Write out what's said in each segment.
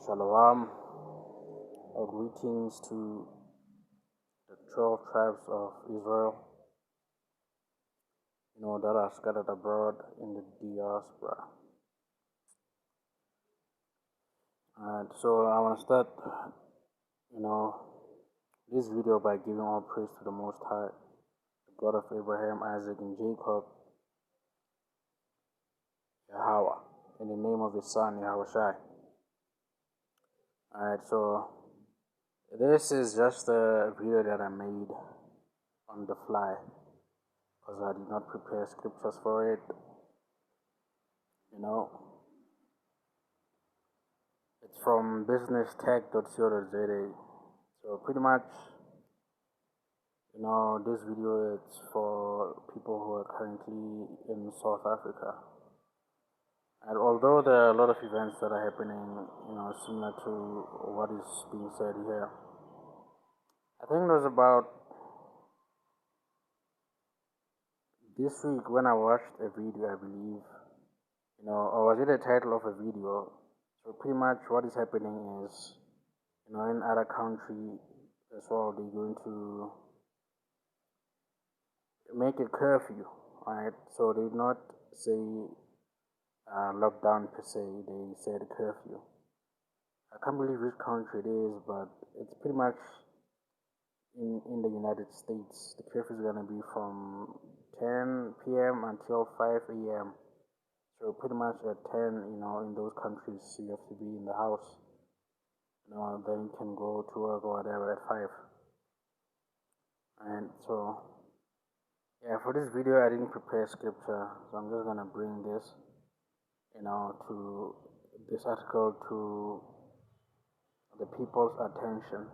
Shalom, or greetings to the 12 tribes of Israel, that are scattered abroad in the diaspora. Alright, so I want to start, this video by giving all praise to the Most High, the God of Abraham, Isaac, and Jacob, Yahweh, in the name of His Son, Yahushai. Alright, so this is just a video that I made on the fly, because I did not prepare scriptures for it. It's from businesstech.co.za. So pretty much, this video is for people who are currently in South Africa. And although there are a lot of events that are happening, similar to what is being said here, I think it was about this week when I watched a video, I believe, or was it the title of a video? So pretty much what is happening is, in other country as well, they're going to make a curfew, right? So they did not say lockdown per se, they said curfew. I can't believe which country it is, but it's pretty much in the United States. The curfew is going to be from 10 p.m. until 5 a.m. So pretty much at 10, in those countries, you have to be in the house. Then you can go to work or whatever at 5. And so, yeah, for this video, I didn't prepare scripture, so I'm just gonna bring this, to this article to the people's attention.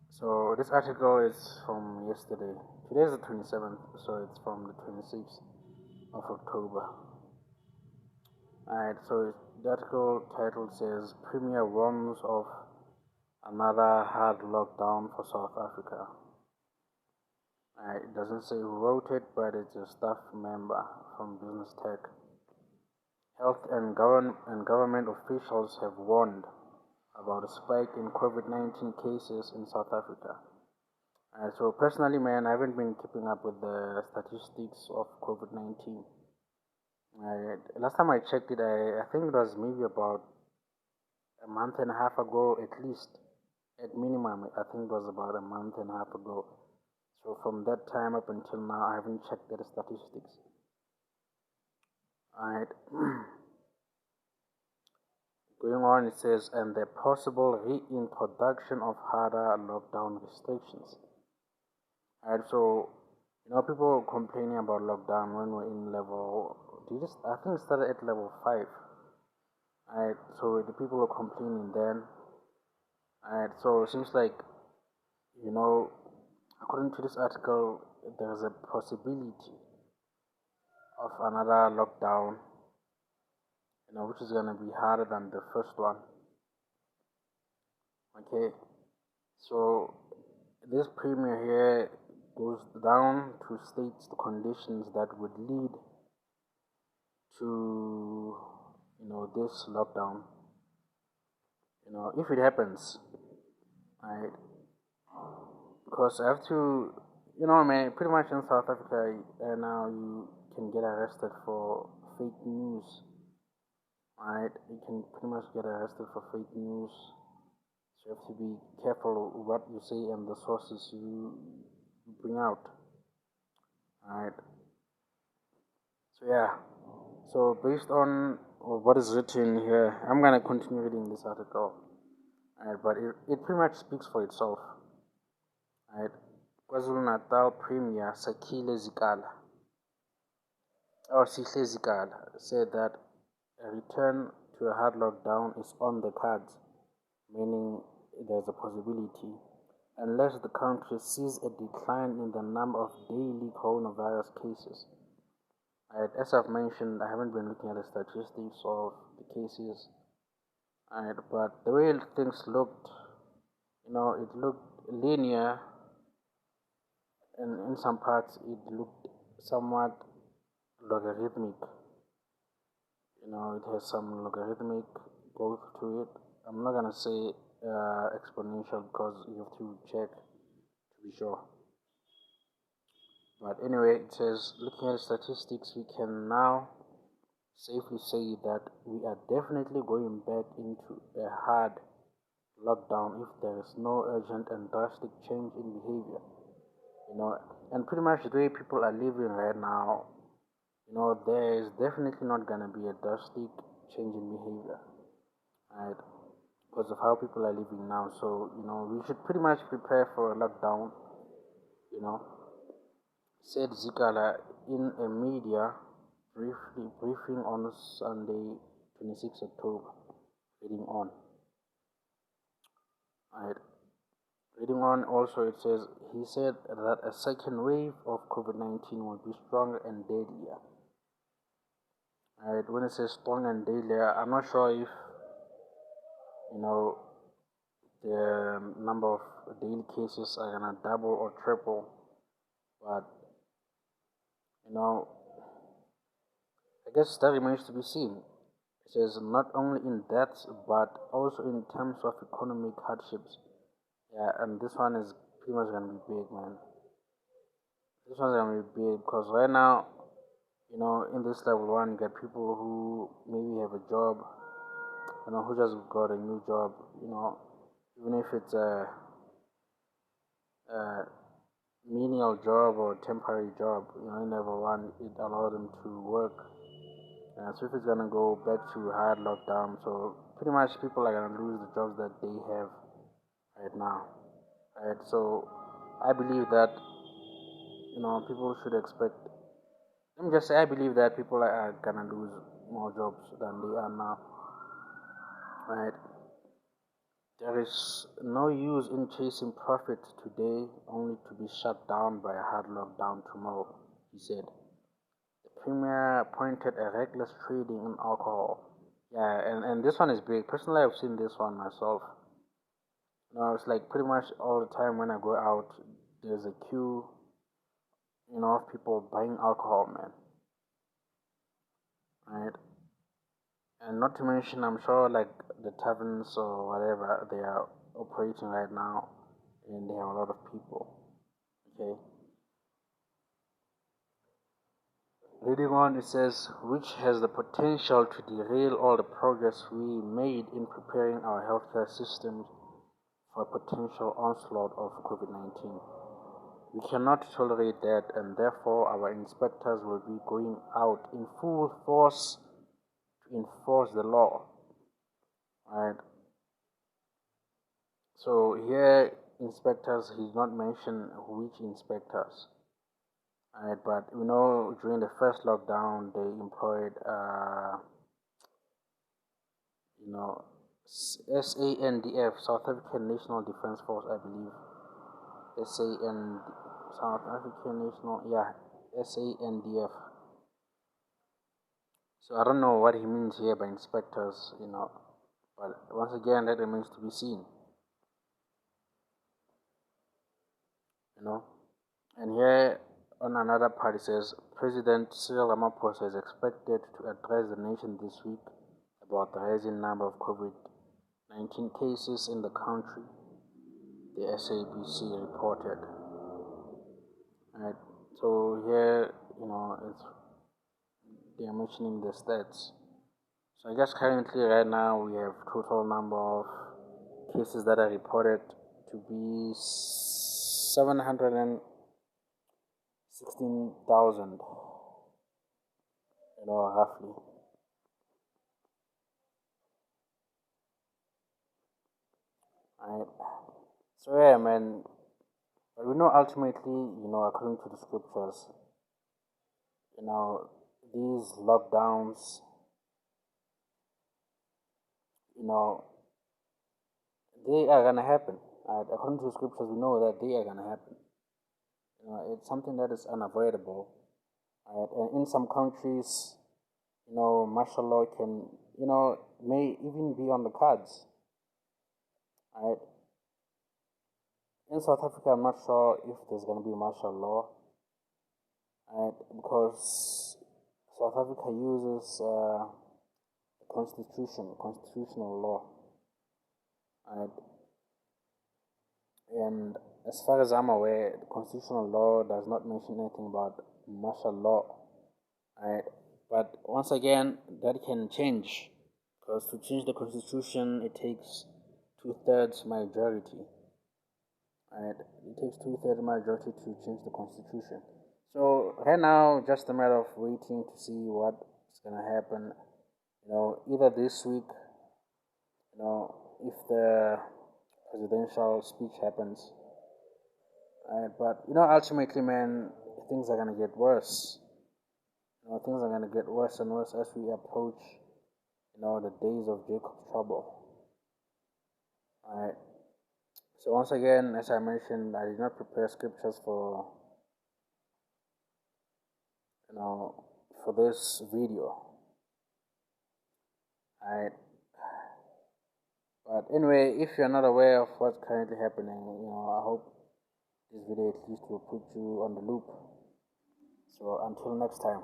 So this article is from yesterday. Today is the 27th, so it's from the 26th of October. Alright, so the article title says Premier warns of another hard lockdown for South Africa. It doesn't say who wrote it, but it's a staff member from Business Tech. Health and government officials have warned about a spike in COVID-19 cases in South Africa. So personally, man, I haven't been keeping up with the statistics of COVID-19. Last time I checked it, I think it was maybe about a month and a half ago, at least. At minimum, I think it was about a month and a half ago. So from that time up until now, I haven't checked the statistics. Alright. Going on, it says, and the possible reintroduction of harder lockdown restrictions. Alright, so, people complaining about lockdown when we're in level, I think it started at level 5. Alright, so the people were complaining then. Alright, so it seems like, according to this article, there's a possibility of another lockdown, which is going to be harder than the first one. Okay, so this premier here goes down to state the conditions that would lead to, this lockdown. If it happens, right? Because I have to, man, pretty much in South Africa now you can get arrested for fake news. Right, you can pretty much get arrested for fake news. So you have to be careful what you say and the sources you bring out. Alright. So yeah. So based on what is written here, I'm gonna continue reading this article. Alright, but it pretty much speaks for itself. Alright. KwaZulu-Natal Premier Sihle Zikalala said that a return to a hard lockdown is on the cards, meaning there's a possibility, unless the country sees a decline in the number of daily coronavirus cases. As I've mentioned, I haven't been looking at the statistics of the cases, but the way things looked, it looked linear, and in some parts it looked somewhat logarithmic. It has some logarithmic growth to it. I'm not gonna say exponential because you have to check to be sure. But anyway, it says looking at statistics, we can now safely say that we are definitely going back into a hard lockdown if there is no urgent and drastic change in behavior. And pretty much the way people are living right now, there is definitely not gonna be a drastic change in behavior, right? Because of how people are living now. So, we should pretty much prepare for a lockdown, you know, said Zikala in a media briefing on Sunday, 26 October. Reading on. Right. Reading on also, it says, he said that a second wave of COVID-19 will be stronger and deadlier. Right. When it says strong and deadlier, I'm not sure if, the number of daily cases are gonna double or triple, but I guess that remains to be seen. It says not only in deaths but also in terms of economic hardships. Yeah, and this one is pretty much gonna be big, man. This one's gonna be big because right now, in this level one, you get people who maybe have a job, who just got a new job, even if it's a menial job or temporary job, in level one, it allows them to work. So if it's gonna go back to hard lockdown, so pretty much people are gonna lose the jobs that they have right now. Right, so I believe that people should expect. Let me just say, I believe that people are gonna lose more jobs than they are now. Right, there is no use in chasing profit today only to be shut down by a hard lockdown tomorrow, he said. The premier pointed at reckless trading in alcohol. Yeah, and this one is big. Personally, I've seen this one myself. It's like pretty much all the time when I go out, there's a queue, of people buying alcohol, man. Right? And not to mention, I'm sure like the taverns or whatever they are operating right now, and they have a lot of people. Okay. Reading on, it says, which has the potential to derail all the progress we made in preparing our healthcare systems for a potential onslaught of COVID-19. We cannot tolerate that, and therefore our inspectors will be going out in full force to enforce the law. Right? So here, inspectors, he did not mention which inspectors. Right? But during the first lockdown, they employed, SANDF, South African National Defence Force, I believe. SAN, South African National, yeah, SANDF. So I don't know what he means here by inspectors, but once again, that remains to be seen, And here on another part, it says President Cyril Ramaphosa is expected to address the nation this week about the rising number of COVID-19 cases in the country, the SABC reported. Right. So here, they are mentioning the stats. So I guess currently right now we have total number of cases that are reported to be 716,000, roughly. Right. So yeah, man. But we know ultimately, according to the scriptures, these lockdowns, they are gonna happen. Right? According to the scriptures, we know that they are gonna happen. It's something that is unavoidable. Right? And in some countries, martial law can, may even be on the cards. Right? In South Africa, I'm not sure if there's going to be martial law, right? Because South Africa uses the constitutional law. Right? And as far as I'm aware, the constitutional law does not mention anything about martial law. Right? But once again, that can change, because to change the constitution, it takes 2/3 majority. Right? It takes 2/3 majority to change the constitution. So right now, just a matter of waiting to see what's gonna happen. Either this week, if the presidential speech happens. Right? But ultimately, man, things are gonna get worse. Things are gonna get worse and worse as we approach, the days of Jacob's trouble. Alright. So once again, as I mentioned, I did not prepare scriptures for this video. Alright. But anyway, if you're not aware of what's currently happening, I hope this video at least will put you on the loop. So until next time.